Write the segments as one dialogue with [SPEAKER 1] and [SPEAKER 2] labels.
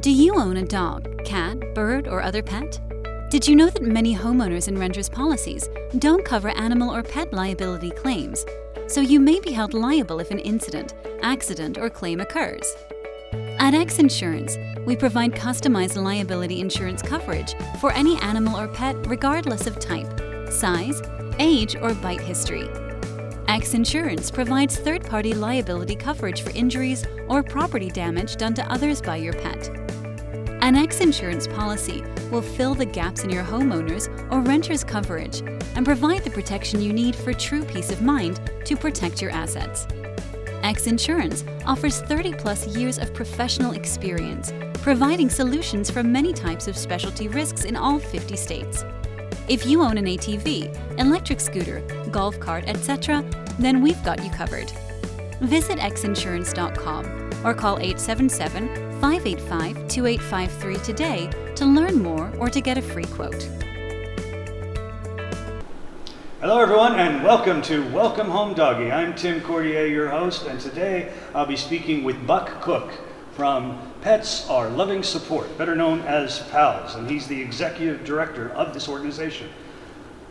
[SPEAKER 1] Do you own a dog, cat, bird, or other pet? Did you know that many homeowners and renters policies don't cover animal or pet liability claims, so you may be held liable if an incident, accident, or claim occurs? At X Insurance, we provide customized liability insurance coverage for any animal or pet regardless of type, size, age, or bite history. X Insurance provides third-party liability coverage for injuries or property damage done to others by your pet. An X Insurance policy will fill the gaps in your homeowner's or renter's coverage and provide the protection you need for true peace of mind to protect your assets. X Insurance offers 30-plus years of professional experience, providing solutions for many types of specialty risks in all 50 states. If you own an ATV, electric scooter, golf cart, etc., then we've got you covered. Visit xinsurance.com or call 877-585-2853 today to learn more or to get a free quote.
[SPEAKER 2] Hello everyone and welcome to Welcome Home Doggy. I'm Tim Cordier, your host, and today I'll be speaking with Buck Cooke from Pets Are Loving Support, better known as P.A.L.S, and he's the executive director of this organization.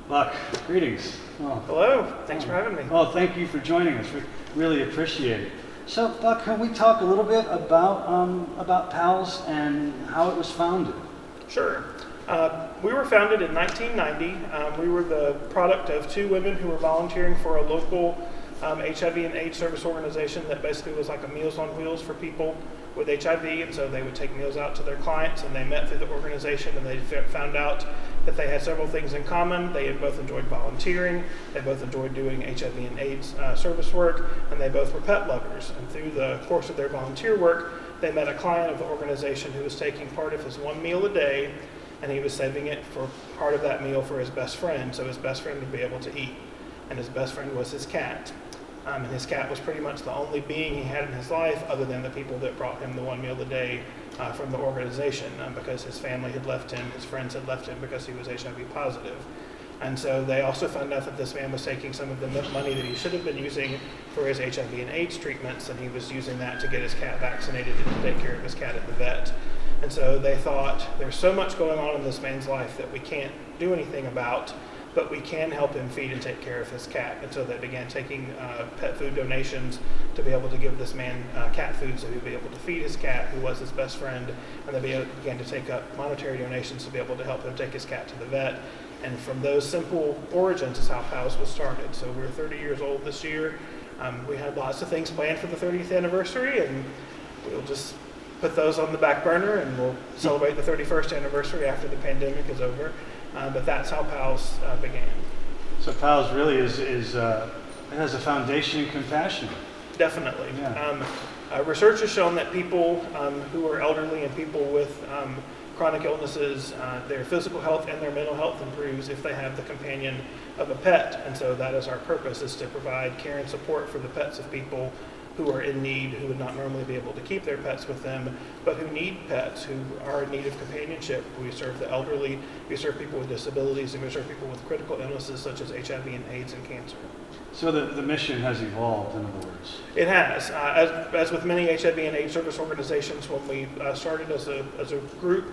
[SPEAKER 2] Buck, greetings.
[SPEAKER 3] Hello, thanks for having me.
[SPEAKER 2] Well, thank you for joining us. We really appreciate it. So, Buck, can we talk a little bit about P.A.L.S and how it was founded?
[SPEAKER 3] Sure. We were founded in 1990. We were the product of two women who were volunteering for a local HIV and AIDS service organization that basically was like a Meals on Wheels for people with HIV, and so they would take meals out to their clients, and they met through the organization, and they found out that they had several things in common. They had both enjoyed volunteering, they both enjoyed doing HIV and AIDS service work, and they both were pet lovers. And through the course of their volunteer work, they met a client of the organization who was taking part of his one meal a day, and he was saving it for part of that meal for his best friend, so his best friend would be able to eat. And his best friend was his cat. And his cat was pretty much the only being he had in his life other than the people that brought him the one meal a day from the organization, because his family had left him, his friends had left him because he was HIV positive. And so they also found out that this man was taking some of the money that he should have been using for his HIV and AIDS treatments, and he was using that to get his cat vaccinated and to take care of his cat at the vet. And so they thought, there's so much going on in this man's life that we can't do anything about, but we can help him feed and take care of his cat. And so they began taking pet food donations to be able to give this man cat food so he'd be able to feed his cat, who was his best friend. And they began to take up monetary donations to be able to help him take his cat to the vet. And from those simple origins is how P.A.L.S was started. So we're 30 years old this year. We had lots of things planned for the 30th anniversary, and we'll just put those on the back burner, and we'll celebrate the 31st anniversary after the pandemic is over. But that's how P.A.L.S began.
[SPEAKER 2] So P.A.L.S really is it has a foundation in compassion.
[SPEAKER 3] Definitely.
[SPEAKER 2] Yeah.
[SPEAKER 3] Research has shown that people who are elderly and people with chronic illnesses, their physical health and their mental health improves if they have the companion of a pet. And so that is our purpose, is to provide care and support for the pets of people who are in need, who would not normally be able to keep their pets with them, but who need pets, who are in need of companionship. We serve the elderly, we serve people with disabilities, and we serve people with critical illnesses such as HIV and AIDS and cancer.
[SPEAKER 2] So the mission has evolved, in other words.
[SPEAKER 3] It has. As with many HIV and AIDS service organizations, when we started as a group,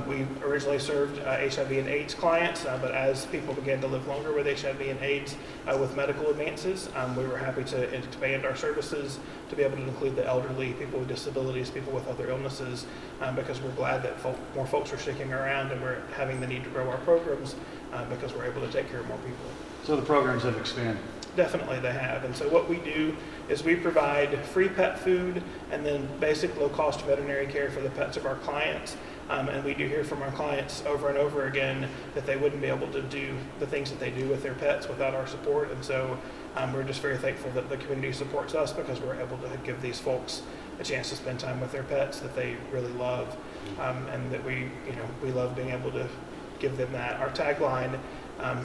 [SPEAKER 3] we originally served HIV and AIDS clients, but as people began to live longer with HIV and AIDS with medical advances, we were happy to expand our services to be able to include the elderly, people with disabilities, people with other illnesses, because we're glad that more folks are sticking around, and we're having the need to grow our programs because we're able to take care of more people.
[SPEAKER 2] So the programs have expanded.
[SPEAKER 3] Definitely they have. And so what we do is we provide free pet food and then basic low-cost veterinary care for the pets of our clients. And we do hear from our clients over and over again that they wouldn't be able to do the things that they do with their pets without our support. And so we're just very thankful that the community supports us, because we're able to give these folks a chance to spend time with their pets that they really love, and that we love being able to give them that. Our tagline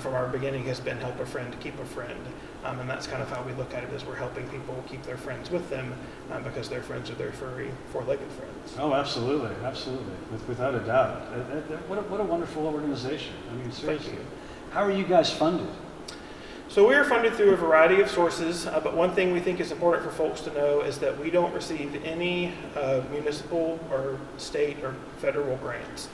[SPEAKER 3] from our beginning has been help a friend, keep a friend. And that's kind of how we look at it, is we're helping people keep their friends with them because their friends are their furry, four-legged friends.
[SPEAKER 2] Oh, absolutely, without a doubt. What a wonderful organization. I mean, seriously.
[SPEAKER 3] Thank you.
[SPEAKER 2] How are you guys funded?
[SPEAKER 3] So we are funded through a variety of sources, but one thing we think is important for folks to know is that we don't receive any municipal or state or federal grants.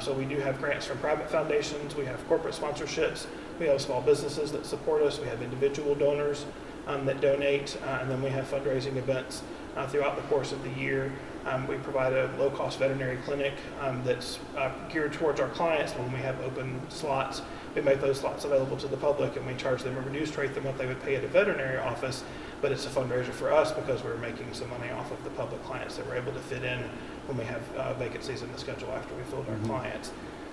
[SPEAKER 3] So we do have grants from private foundations, we have corporate sponsorships, we have small businesses that support us, we have individual donors that donate, and then we have fundraising events throughout the course of the year. We provide a low-cost veterinary clinic that's geared towards our clients. When we have open slots, we make those slots available to the public, and we charge them a reduced rate than what they would pay at a veterinary office, but it's a fundraiser for us because we're making some money off of the public clients that we're able to fit in when we have vacancies in the schedule after we filled our clients.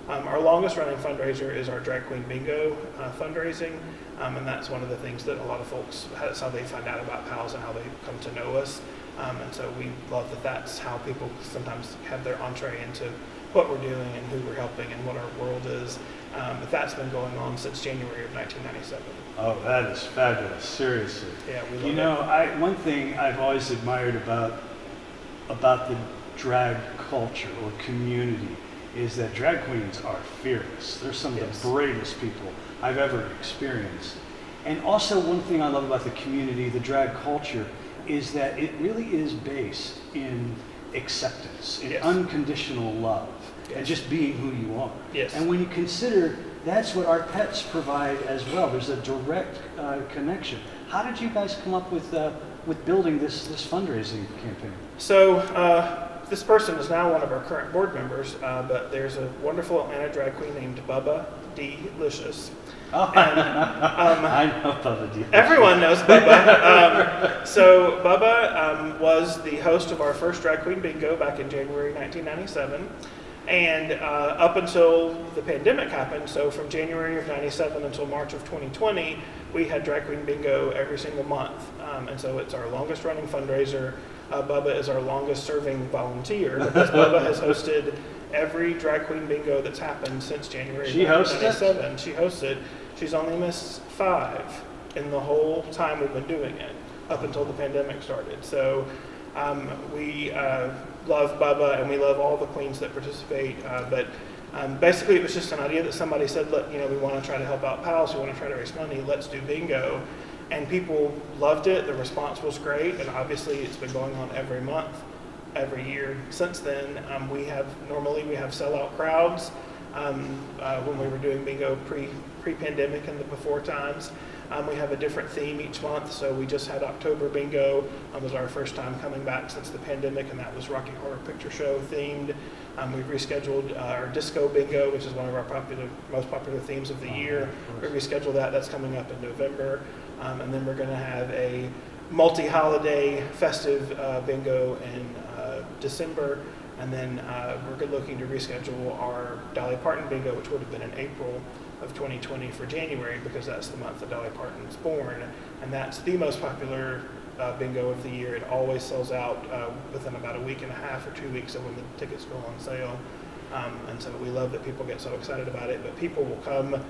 [SPEAKER 3] Our longest running fundraiser is our Drag Queen Bingo fundraising, and that's one of the things that a lot of folks, that's how they find out about P.A.L.S and how they come to know us. And so we love that that's how people sometimes have their entree into what we're doing and who we're helping and what our world is. But that's been going on since January of 1997.
[SPEAKER 2] Oh, that is fabulous, seriously.
[SPEAKER 3] Yeah, we love
[SPEAKER 2] You know, one thing I've always admired about the drag culture or community is that drag queens are fearless. They're some of the bravest people I've ever experienced. And also one thing I love about the community, the drag culture, is that it really is based in acceptance, in unconditional love, and just being who you are.
[SPEAKER 3] Yes.
[SPEAKER 2] And when you consider that's what our pets provide as well, there's a direct connection. How did you guys come up with building this fundraising campaign?
[SPEAKER 3] So this person is now one of our current board members, but there's a wonderful Atlanta drag queen named Bubba Delicious.
[SPEAKER 2] Oh, and, I know Bubba Delicious.
[SPEAKER 3] Everyone knows Bubba. So Bubba was the host of our first Drag Queen Bingo back in January 1997. And up until the pandemic happened, so from January of 97 until March of 2020, we had Drag Queen Bingo every single month. And so it's our longest running fundraiser. Bubba is our longest serving volunteer because Bubba has hosted every Drag Queen Bingo that's happened since January of 1997. She hosted. She's only missed 5 in the whole time we've been doing it, up until the pandemic started. So we love Bubba and we love all the queens that participate. But basically it was just an idea that somebody said, look, you know, we want to try to help out P.A.L.S, we want to try to raise money, let's do bingo. And people loved it, the response was great, and obviously it's been going on every month, every year since then. We have sellout crowds. When we were doing bingo pre-pandemic and the before times. We have a different theme each month, so we just had October Bingo. It was our first time coming back since the pandemic, and that was Rocky Horror Picture Show themed. We've rescheduled our Disco Bingo, which is one of our most popular themes of the year. We rescheduled that. That's coming up in November. And then we're going to have a multi-holiday festive bingo in December. And then we're looking to reschedule our Dolly Parton Bingo, which would have been in April of 2020 for January, because that's the month that Dolly Parton was born. And that's the most popular bingo of the year. It always sells out within about a week and a half or 2 weeks of when the tickets go on sale. And so we love that people get so excited about it. But people will come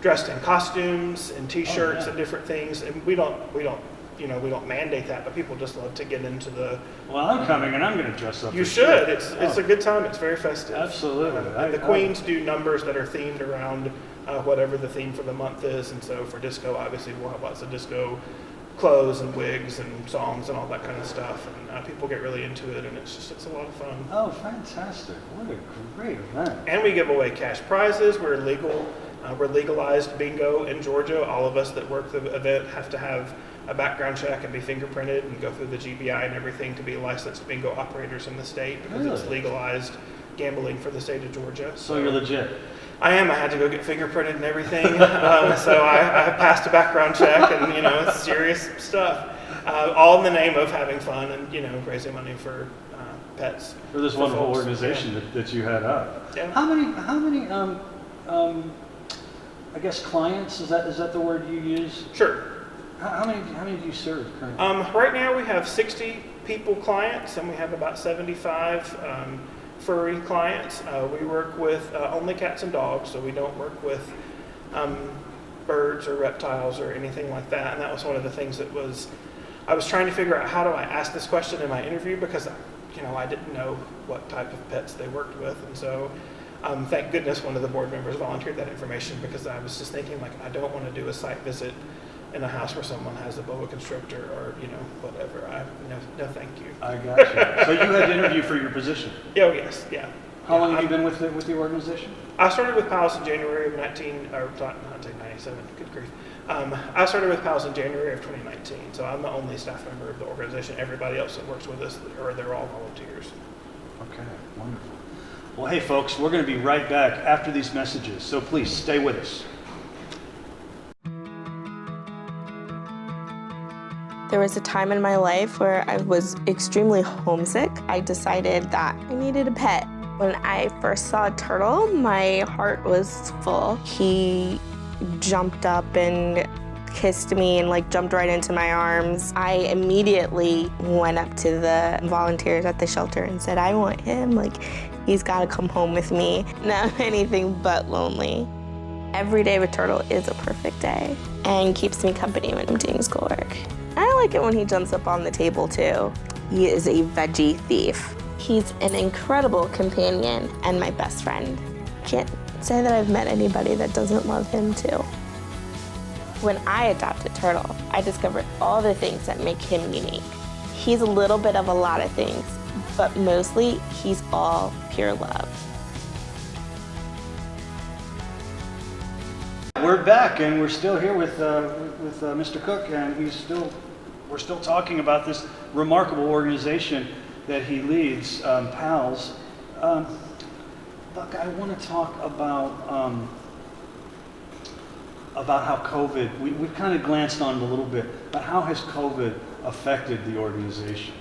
[SPEAKER 3] dressed in costumes and T-shirts and different things, and we don't mandate that, but people just love to get into the.
[SPEAKER 2] Well, I'm coming and I'm going to dress up.
[SPEAKER 3] You should. Sure. It's a good time. It's very festive.
[SPEAKER 2] Absolutely.
[SPEAKER 3] And the queens do numbers that are themed around whatever the theme for the month is, and so for disco, obviously we'll have lots of disco clothes and wigs and songs and all that kind of stuff, and people get really into it, and it's a lot of fun.
[SPEAKER 2] Oh, fantastic! What a great event!
[SPEAKER 3] And we give away cash prizes. We're legalized bingo in Georgia. All of us that work the event have to have a background check and be fingerprinted and go through the GBI and everything to be licensed bingo operators in the state, because it's legalized gambling for the state of Georgia.
[SPEAKER 2] So you're legit?
[SPEAKER 3] I am. I had to go get fingerprinted and everything. So I passed a background check, and it's serious stuff. All in the name of having fun and raising money for pets.
[SPEAKER 2] For this wonderful organization that you had up.
[SPEAKER 3] Yeah.
[SPEAKER 2] How many I guess clients, is that the word you use?
[SPEAKER 3] Sure.
[SPEAKER 2] How many do you serve currently?
[SPEAKER 3] Right now we have 60 people clients, and we have about 75 furry clients. We work with only cats and dogs, so we don't work with birds or reptiles or anything like that. And that was one of the things I was trying to figure out, how do I ask this question in my interview, because I didn't know what type of pets they worked with. And so Thank goodness one of the board members volunteered that information, because I was just thinking, like, I don't want to do a site visit in a house where someone has a boa constrictor or, whatever. No, thank you.
[SPEAKER 2] I got you. So you had to interview for your position?
[SPEAKER 3] Oh, yes, yeah.
[SPEAKER 2] How long have you been with the organization?
[SPEAKER 3] I started with P.A.L.S in January of 1997. Good grief. I started with P.A.L.S in January of 2019, so I'm the only staff member of the organization. Everybody else that works with us, they're all volunteers.
[SPEAKER 2] Okay, wonderful. Well, hey, folks, we're going to be right back after these messages, so please stay with us.
[SPEAKER 4] There was a time in my life where I was extremely homesick. I decided that I needed a pet. When I first saw a turtle, my heart was full. He jumped up and kissed me and jumped right into my arms. I immediately went up to the volunteers at the shelter and said, I want him. He's got to come home with me. Now I'm anything but lonely. Every day with Turtle is a perfect day and keeps me company when I'm doing schoolwork. I like it when he jumps up on the table too. He is a veggie thief. He's an incredible companion and my best friend. Can't say that I've met anybody that doesn't love him too. When I adopted Turtle, I discovered all the things that make him unique. He's a little bit of a lot of things, but mostly he's all pure love.
[SPEAKER 2] We're back, and we're still here with Mr. Cooke, and we're still talking about this remarkable organization that he leads, P.A.L.S. Buck, I want to talk about how COVID. We've kind of glanced on it a little bit, but how has COVID affected the organization?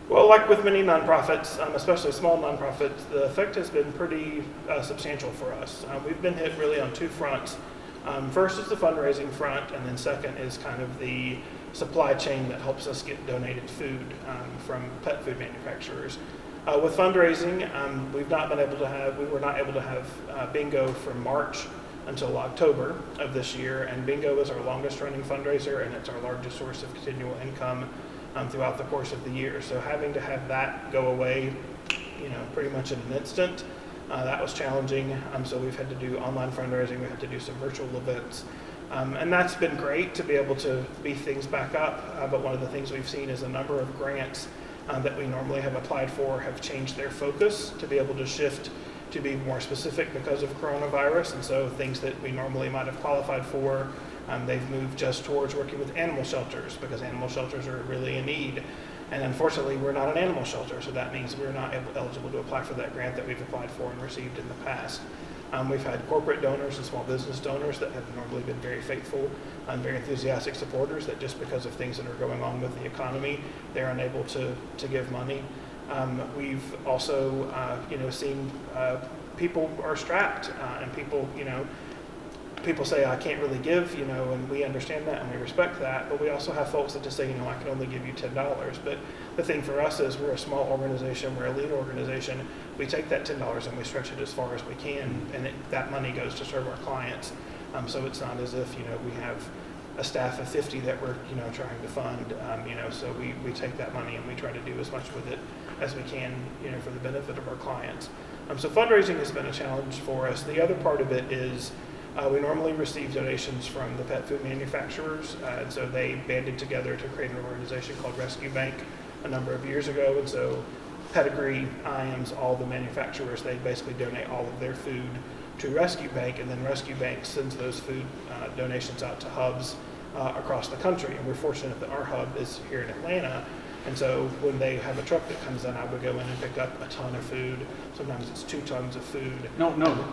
[SPEAKER 3] Well, like with many nonprofits, especially small nonprofits, the effect has been pretty substantial for us. We've been hit really on two fronts. First is the fundraising front, and then second is kind of the supply chain that helps us get donated food from pet food manufacturers. With fundraising, we were not able to have bingo from March until October of this year, and bingo is our longest running fundraiser, and it's our largest source of continual income throughout the course of the year. So having to have that go away, pretty much in an instant, that was challenging. So we've had to do online fundraising, we had to do some virtual events, and that's been great to be able to beef things back up. But one of the things we've seen is a number of grants that we normally have applied for have changed their focus to be able to shift to be more specific because of coronavirus. And so things that we normally might have qualified for, they've moved just towards working with animal shelters, because animal shelters are really in need. And unfortunately, we're not an animal shelter, so that means we're not eligible to apply for that grant that we've applied for and received in the past. We've had corporate donors and small business donors that have normally been very faithful and very enthusiastic supporters that just because of things that are going on with the economy, they're unable to give money. We've also, seen people are strapped, and people say, I can't really give, and we understand that and we respect that, but we also have folks that just say, I can only give you $10. But the thing for us is we're a small organization, we're a lean organization. We take that $10 and we stretch it as far as we can, and that money goes to serve our clients. So it's not as if, we have a staff of 50 that we're, trying to fund, so we take that money and we try to do as much with it as we can, for the benefit of our clients. So fundraising has been a challenge for us. The other part of it is we normally receive donations from the pet food manufacturers, and so they banded together to create an organization called Rescue Bank a number of years ago. And so Pedigree, IAMS, all the manufacturers, they basically donate all of their food to Rescue Bank, and then Rescue Bank sends those food donations out to hubs across the country. And we're fortunate that our hub is here in Atlanta. And so when they have a truck that comes in, I would go in and pick up a ton of food. Sometimes it's 2 tons of food.
[SPEAKER 2] No,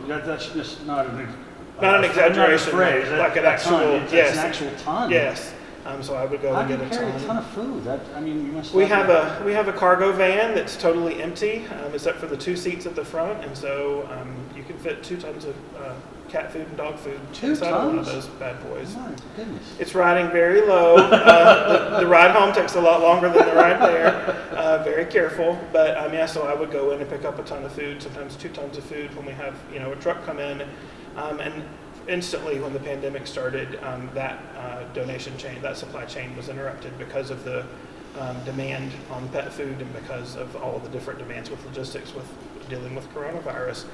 [SPEAKER 2] that's just not an
[SPEAKER 3] exaggeration.
[SPEAKER 2] Phrase.
[SPEAKER 3] Like an actual,
[SPEAKER 2] it's an actual ton.
[SPEAKER 3] Yes. So I would go and get a ton.
[SPEAKER 2] How do you carry a ton of food? You must.
[SPEAKER 3] We have a cargo van that's totally empty, except for the 2 seats at the front, and so you can fit 2 tons of cat food and dog food inside of one of those bad boys.
[SPEAKER 2] My goodness.
[SPEAKER 3] It's riding very low. The ride home takes a lot longer than the ride there. Very careful, but so I would go in and pick up a ton of food, sometimes 2 tons of food when we have a truck come in, and instantly when the pandemic started, that donation chain, that supply chain was interrupted because of the demand on pet food and because of all of the different demands with logistics with dealing with coronavirus.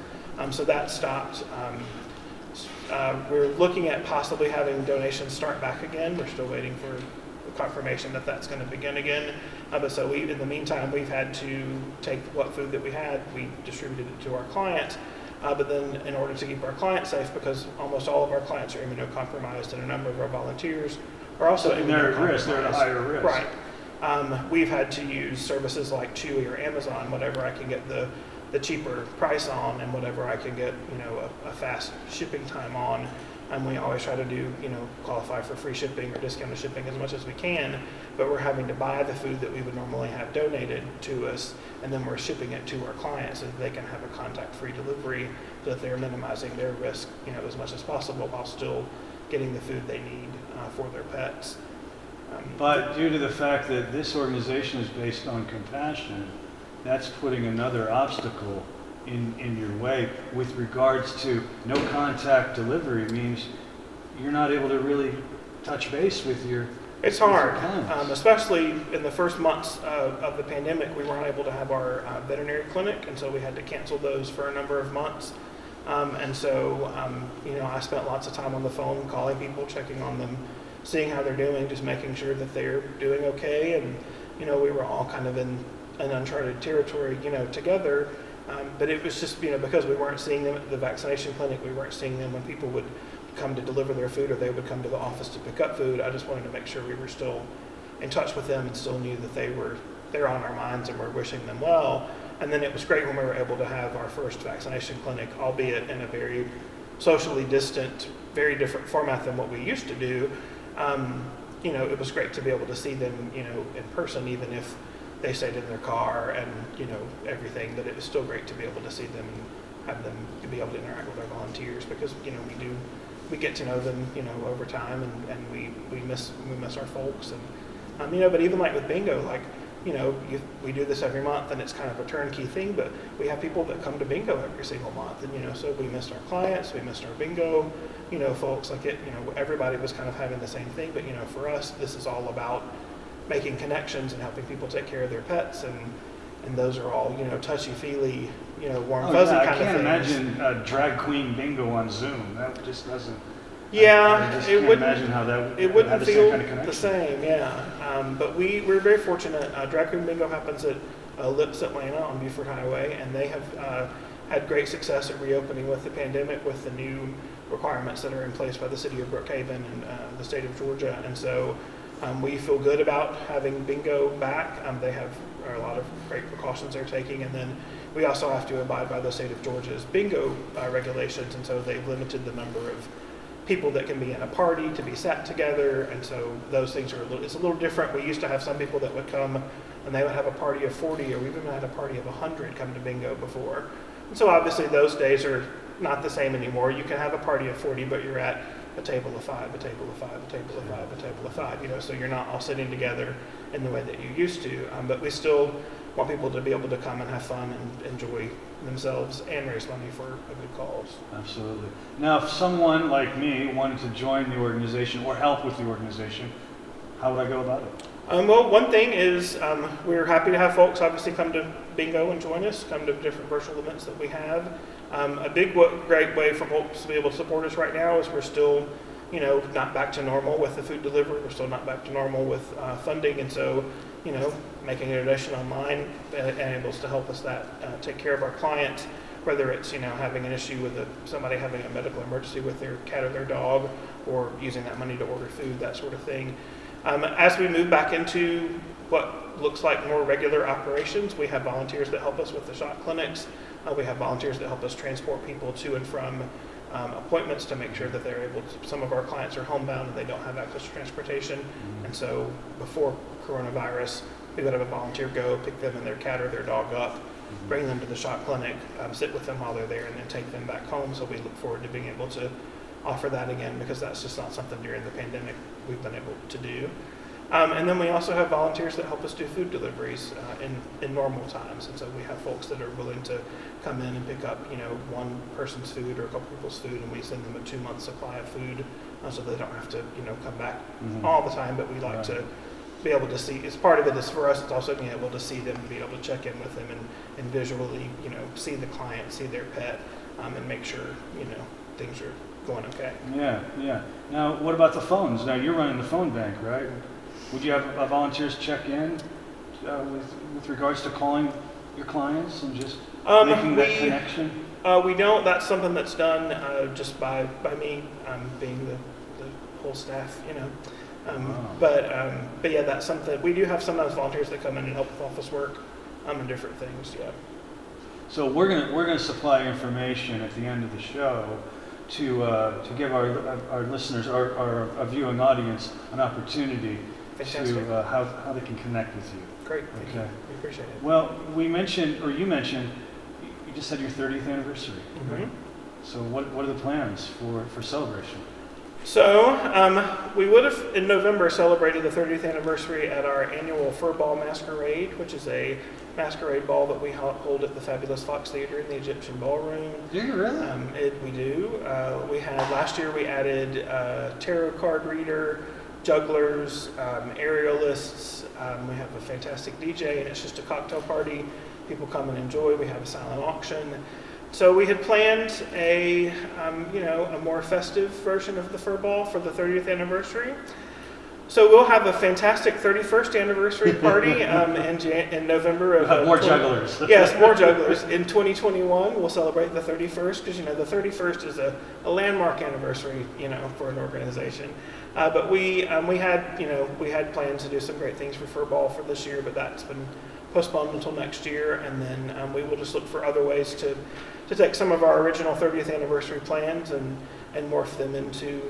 [SPEAKER 3] So that stopped. We're looking at possibly having donations start back again. We're still waiting for confirmation that that's going to begin again. But so in the meantime, we've had to take what food that we had, we distributed it to our clients. But then in order to keep our clients safe, because almost all of our clients are immunocompromised and a number of our volunteers are also
[SPEAKER 2] And they're at risk, they're at a higher risk.
[SPEAKER 3] Right. We've had to use services like Chewy or Amazon, whatever I can get the cheaper price on and whatever I can get, a fast shipping time on. And we always try to qualify for free shipping or discounted shipping as much as we can, but we're having to buy the food that we would normally have donated to us, and then we're shipping it to our clients so that they can have a contact-free delivery so that they're minimizing their risk, as much as possible while still getting the food they need for their pets.
[SPEAKER 2] But due to the fact that this organization is based on compassion, that's putting another obstacle in your way with regards to no contact delivery. Means you're not able to really touch base with your
[SPEAKER 3] It's hard,
[SPEAKER 2] clients.
[SPEAKER 3] especially in the first months of the pandemic. We weren't able to have our veterinary clinic, and so we had to cancel those for a number of months. I spent lots of time on the phone calling people, checking on them, seeing how they're doing, just making sure that they're doing okay. And we were all kind of in an uncharted territory, together. But it was just, because we weren't seeing them at the vaccination clinic, we weren't seeing them when people would come to deliver their food or they would come to the office to pick up food. I just wanted to make sure we were still in touch with them and still knew that they're on our minds and we're wishing them well. And then it was great when we were able to have our first vaccination clinic, albeit in a very socially distant, very different format than what we used to do. It was great to be able to see them, in person, even if they stayed in their car and, everything, but it was still great to be able to see them and have them to be able to interact with our volunteers because, we get to know them, over time and we miss our folks. And, but even like with bingo, we do this every month and it's kind of a turnkey thing, but we have people that come to bingo every single month. And, so we missed our clients, we missed our bingo, folks everybody was kind of having the same thing. But, for us, this is all about making connections and helping people take care of their pets, and those are all touchy-feely, warm fuzzy kind of things.
[SPEAKER 2] I can't imagine a drag queen bingo on Zoom. That just doesn't.
[SPEAKER 3] Yeah,
[SPEAKER 2] I just can't imagine how that.
[SPEAKER 3] It wouldn't
[SPEAKER 2] the
[SPEAKER 3] feel
[SPEAKER 2] same kind of
[SPEAKER 3] the same. Yeah, but we're very fortunate. Drag queen bingo happens at Lips Atlanta on Buford Highway, and they have had great success at reopening with the pandemic with the new requirements that are in place by the city of Brookhaven and the state of Georgia, and so. We feel good about having bingo back. They have a lot of great precautions they're taking, and then we also have to abide by the state of Georgia's bingo regulations, and so they've limited the number of people that can be in a party to be sat together, and so those things are it's a little different. We used to have some people that would come and they would have a party of 40, or we've even had a party of 100 come to bingo before. And so obviously those days are not the same anymore. You can have a party of 40, but you're at a table of 5, a table of 5, a table of 5, a table of 5, so you're not all sitting together in the way that you used to. But we still want people to be able to come and have fun and enjoy themselves and raise money for a good cause.
[SPEAKER 2] Absolutely. Now, if someone like me wanted to join the organization or help with the organization, how would I go about it?
[SPEAKER 3] Well, one thing is we're happy to have folks obviously come to bingo and join us, come to different virtual events that we have. A great way for folks to be able to support us right now is we're still, not back to normal with the food delivery. We're still not back to normal with funding, and so, making a donation online enables to help us take care of our clients, whether it's, having an issue with somebody having a medical emergency with their cat or their dog, or using that money to order food, that sort of thing. As we move back into what looks like more regular operations, we have volunteers that help us with the shot clinics. We have volunteers that help us transport people to and from appointments to make sure that they're able to. Some of our clients are homebound and they don't have access to transportation. Mm-hmm. And so before coronavirus, we would have a volunteer go pick them and their cat or their dog up, mm-hmm. bring them to the shot clinic, sit with them while they're there, and then take them back home. So we look forward to being able to offer that again, because that's just not something during the pandemic we've been able to do. And then we also have volunteers that help us do food deliveries in normal times. And so we have folks that are willing to come in and pick up, one person's food or a couple people's food, and we send them a 2-month supply of food so they don't have to, come back mm-hmm. all the time. But we like to be able to see, as part of it is for us, it's also being able to see them, be able to check in with them and visually, see the client, see their pet, and make sure, things are going okay.
[SPEAKER 2] Yeah. Now, what about the phones? Now, you're running the phone bank, right? Would you have volunteers check in with regards to calling your clients and just making that connection?
[SPEAKER 3] We don't. That's something that's done just by me being the whole staff, But yeah, that's something. We do have sometimes volunteers that come in and help with office work and different things, yeah.
[SPEAKER 2] So we're gonna supply information at the end of the show to give our listeners, our viewing audience, an opportunity
[SPEAKER 3] Fantastic.
[SPEAKER 2] to how they can connect with you.
[SPEAKER 3] Great, thank you. We appreciate it.
[SPEAKER 2] Well, you mentioned you just had your 30th anniversary, right? So what are the plans for celebration?
[SPEAKER 3] So we would have in November celebrated the 30th anniversary at our annual Fur Ball Masquerade, which is a masquerade ball that we hold at the fabulous Fox Theater in the Egyptian Ballroom.
[SPEAKER 2] Do you really?
[SPEAKER 3] We do. We had last year. We added tarot card reader, jugglers, aerialists. We have a fantastic DJ, and it's just a cocktail party. People come and enjoy. We have a silent auction. So we had planned a more festive version of the Fur Ball for the 30th anniversary. So we'll have a fantastic 31st anniversary party in November of
[SPEAKER 2] more jugglers.
[SPEAKER 3] Yes, more jugglers. In 2021, we'll celebrate the 31st because the 31st is a landmark anniversary, for an organization. But we had plans to do some great things for Fur Ball for this year, but that's been postponed until next year, and then we will just look for other ways to take some of our original 30th anniversary plans and morph them into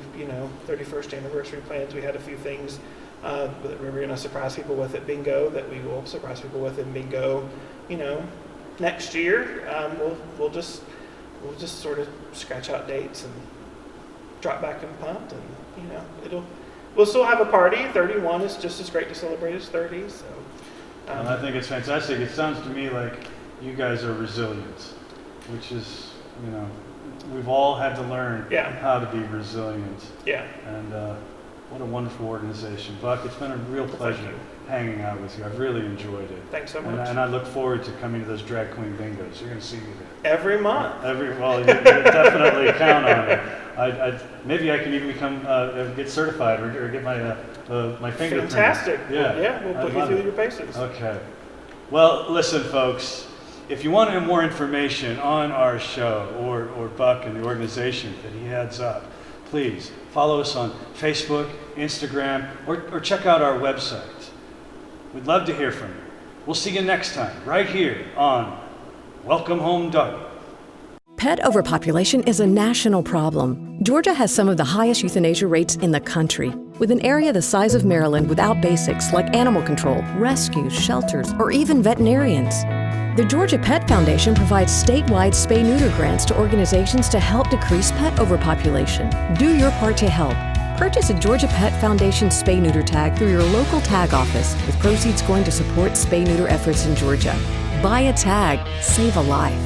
[SPEAKER 3] 31st anniversary plans. We had a few things that we were going to surprise people with at bingo that we will surprise people with in bingo. Next year we'll just sort of scratch out dates and drop back and punt, and we'll still have a party. 31 is just as great to celebrate as 30. So.
[SPEAKER 2] And I think it's fantastic. It sounds to me like you guys are resilient, which is, we've all had to learn how to be resilient.
[SPEAKER 3] Yeah.
[SPEAKER 2] And what a wonderful organization. Buck, it's been a real pleasure hanging out with you. I've really enjoyed it.
[SPEAKER 3] Thanks so much.
[SPEAKER 2] And I look forward to coming to those drag queen bingos. You're going to see me there.
[SPEAKER 3] Every month.
[SPEAKER 2] You definitely count on it. Maybe I can even become get certified or get my fingerprint.
[SPEAKER 3] Fantastic.
[SPEAKER 2] Yeah.
[SPEAKER 3] We'll put you through your paces.
[SPEAKER 2] Okay. Well, listen, folks. If you want more information on our show or Buck and the organization that he heads up, please follow us on Facebook, Instagram, or check out our website. We'd love to hear from you. We'll see you next time, right here on Welcome Home Doggy.
[SPEAKER 5] Pet overpopulation is a national problem. Georgia has some of the highest euthanasia rates in the country, with an area the size of Maryland without basics like animal control, rescues, shelters, or even veterinarians. The Georgia Pet Foundation provides statewide spay-neuter grants to organizations to help decrease pet overpopulation. Do your part to help. Purchase a Georgia Pet Foundation spay-neuter tag through your local tag office, with proceeds going to support spay-neuter efforts in Georgia. Buy a tag, save a life.